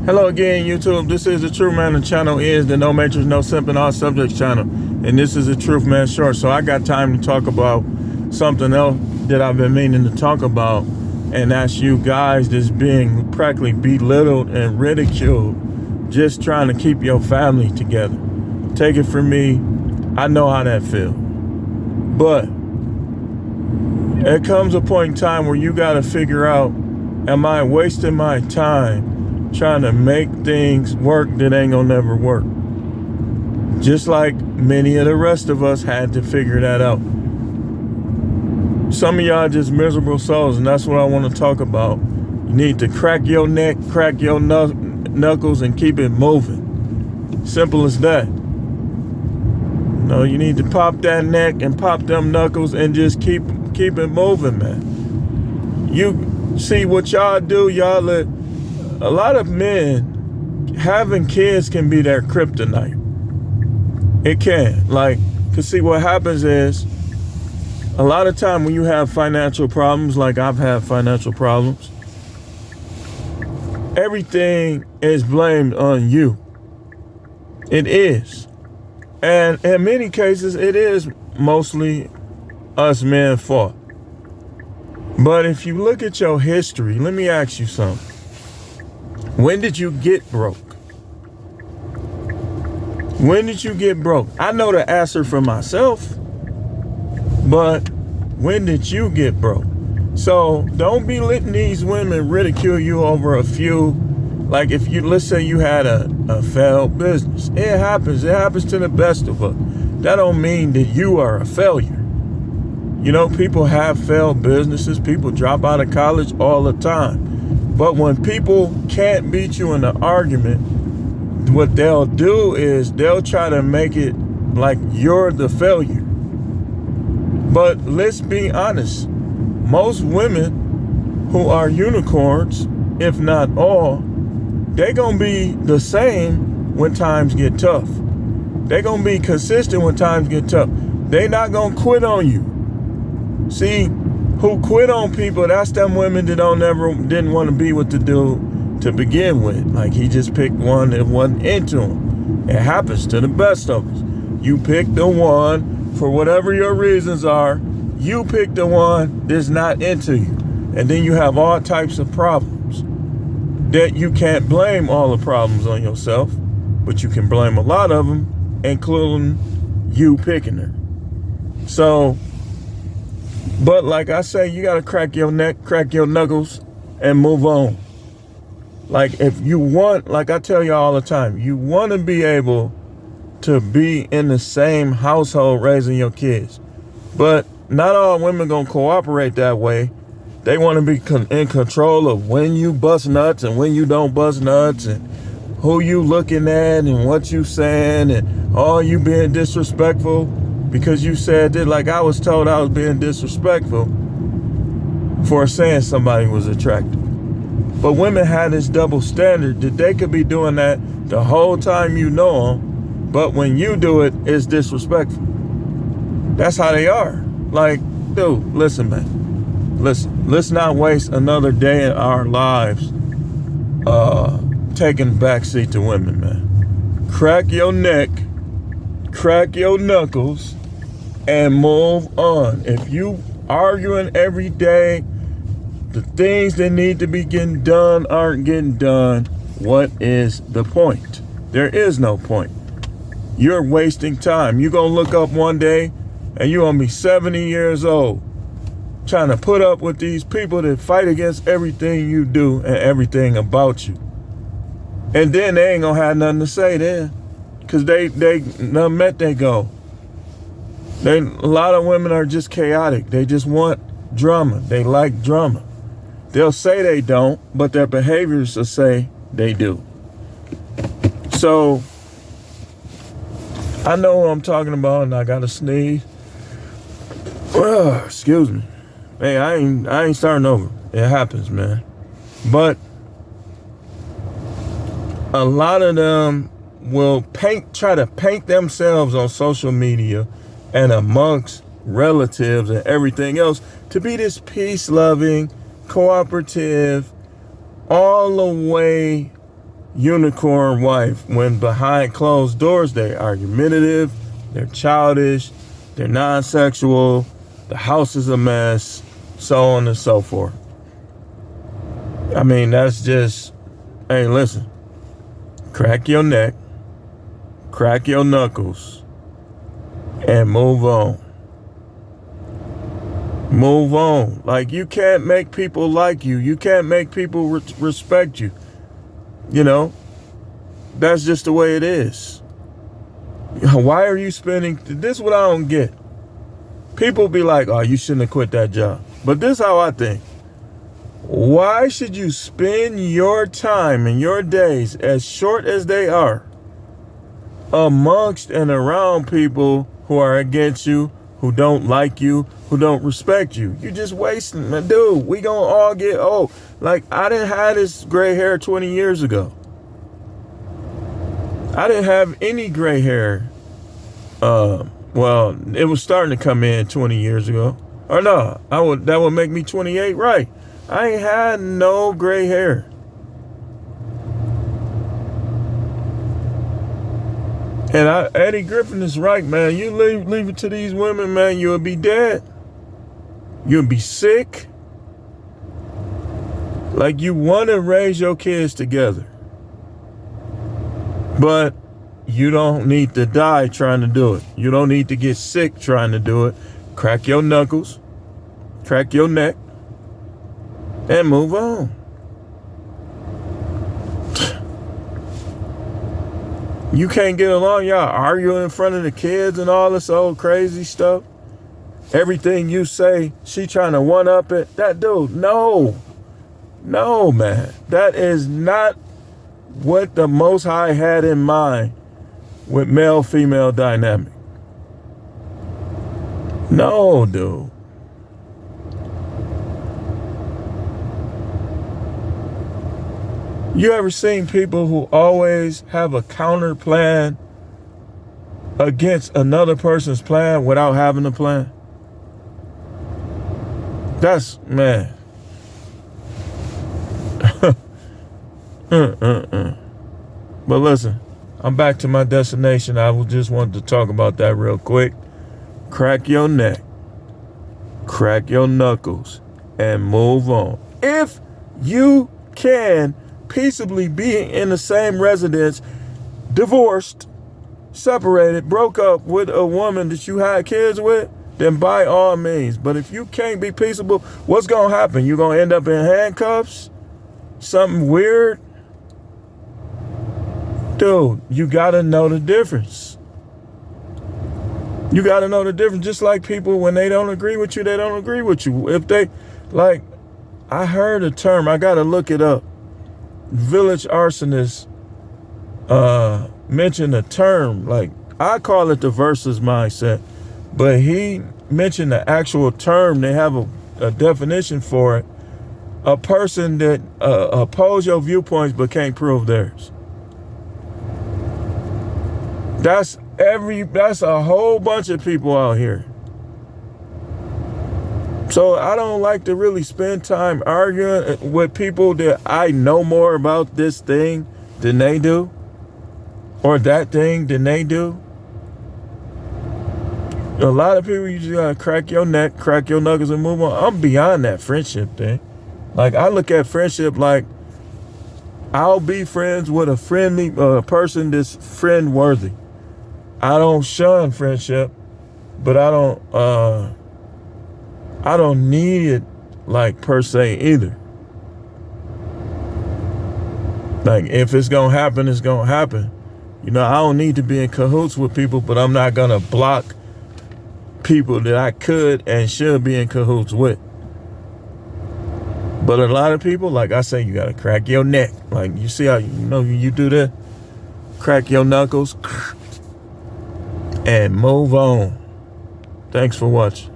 Hello again, YouTube. This is the Truth Man. The channel is the No Matrix, No Simp, and All Subjects channel. And this is the Truth Man Short. So I got time to talk about something else that I've been meaning to talk about. And that's you guys that's being practically belittled and ridiculed just trying to keep your family together. Take it from me, I know how that feels. But it comes a point in time where you got to figure out, am I wasting my time trying to make things work that ain't gonna never work? Just like many of the rest of us had to figure that out. Some of y'all just miserable souls, and that's what I want to talk about. You need to crack your neck, crack your knuckles, and keep it moving. Simple as that. No, you need to pop that neck and pop them knuckles and just keep it moving, man. You see what y'all do, y'all let a lot of men, having kids can be their kryptonite. It can. Cause see what happens is, a lot of time when you have financial problems, like I've had financial problems, everything is blamed on you. It is. And in many cases, it is mostly us men's fault. But if you look at your history, let me ask you something. When did you get broke? When did you get broke? I know the answer for myself, but when did you get broke? So don't be letting these women ridicule you over a few. Like if you, let's say you had a failed business. It happens. It happens to the best of us. That don't mean that you are a failure. You know, people have failed businesses. People drop out of college all the time. But when people can't beat you in an argument, what they'll do is they'll try to make it like you're the failure. But let's be honest. Most women who are unicorns, if not all, they're going to be the same when times get tough. They're going to be consistent when times get tough. They're not going to quit on you. See, who quit on people, that's them women that didn't want to be with the dude to begin with. Like he just picked one that wasn't into him. It happens to the best of us. You pick the one for whatever your reasons are. You pick the one that's not into you. And then you have all types of problems that you can't blame all the problems on yourself, but you can blame a lot of them, including you picking her. So, but like I say, you got to crack your neck, crack your knuckles, and move on. Like if you want, like I tell you all the time, you want to be able to be in the same household raising your kids. But not all women going to cooperate that way. They want to be in control of when you bust nuts and when you don't bust nuts, and who you looking at and what you saying, and you being disrespectful because you said that. Like I was told I was being disrespectful for saying somebody was attractive. But women have this double standard that they could be doing that the whole time you know them, but when you do it, it's disrespectful. That's how they are. Like, dude, listen, man. Listen, let's not waste another day in our lives taking backseat to women, man. Crack your neck, crack your knuckles, and move on. If you arguing every day, the things that need to be getting done aren't getting done, what is the point? There is no point. You're wasting time. You're going to look up one day and you're going to be 70 years old trying to put up with these people that fight against everything you do and everything about you. And then they ain't going to have nothing to say then, because they done met their goal. A lot of women are just chaotic. They just want drama. They like drama. They'll say they don't, but their behaviors will say they do. So, I know what I'm talking about, and I got to sneeze. Excuse me. Hey, I ain't starting over. It happens, man. But a lot of them will try to paint themselves on social media and amongst relatives and everything else to be this peace-loving, cooperative, all the way unicorn wife when behind closed doors they're argumentative, they're childish, they're non-sexual, the house is a mess, so on and so forth. I mean, that's just, hey, listen, crack your neck, crack your knuckles, and move on. Move on. Like, you can't make people like you. You can't make people respect you. You know, that's just the way it is. Why are you spending, this is what I don't get. People be like, oh, you shouldn't have quit that job. But this is how I think. Why should you spend your time and your days, as short as they are, amongst and around people who are against you, who don't like you, who don't respect you? You're just wasting, man. Dude, we gonna all get old. Like, I didn't have this gray hair 20 years ago. I didn't have any gray hair. Well, it was starting to come in 20 years ago. Or no, that would make me 28, right? I ain't had no gray hair. And Eddie Griffin is right, man. You leave it to these women, man, you'll be dead. You'll be sick. Like, you want to raise your kids together. But you don't need to die trying to do it. You don't need to get sick trying to do it. Crack your knuckles, crack your neck, and move on. You can't get along, y'all arguing in front of the kids and all this old crazy stuff. Everything you say, she trying to one up it. That dude, no, man. That is not what the Most High had in mind with male-female dynamic. No, dude. You ever seen people who always have a counter plan against another person's plan without having a plan? That's, man. But listen, I'm back to my destination. I just wanted to talk about that real quick. Crack your neck, crack your knuckles, and move on. If you can peaceably be in the same residence, divorced, separated, broke up with a woman that you had kids with, then by all means. But if you can't be peaceable, what's going to happen? You're going to end up in handcuffs? Something weird? Dude, you got to know the difference. You got to know the difference. Just like people, when they don't agree with you, they don't agree with you. If they, like, I heard a term, I got to look it up. Village arsonist mentioned a term, like, I call it the versus mindset, but he mentioned the actual term. They have a definition for it. A person that oppose your viewpoints but can't prove theirs. That's a whole bunch of people out here. So I don't like to really spend time arguing with people that I know more about this thing than they do, or that thing than they do. A lot of people, you just gotta crack your neck, crack your knuckles, and move on. I'm beyond that friendship thing. Like, I look at friendship like I'll be friends with a friendly person that's friend worthy. I don't shun friendship, but I don't need it, like, per se either. Like, if it's gonna happen, it's gonna happen. You know, I don't need to be in cahoots with people, but I'm not gonna block people that I could and should be in cahoots with. But a lot of people, like I say, you gotta crack your neck. Like, you see how, you do that? Crack your knuckles and move on. Thanks for watching.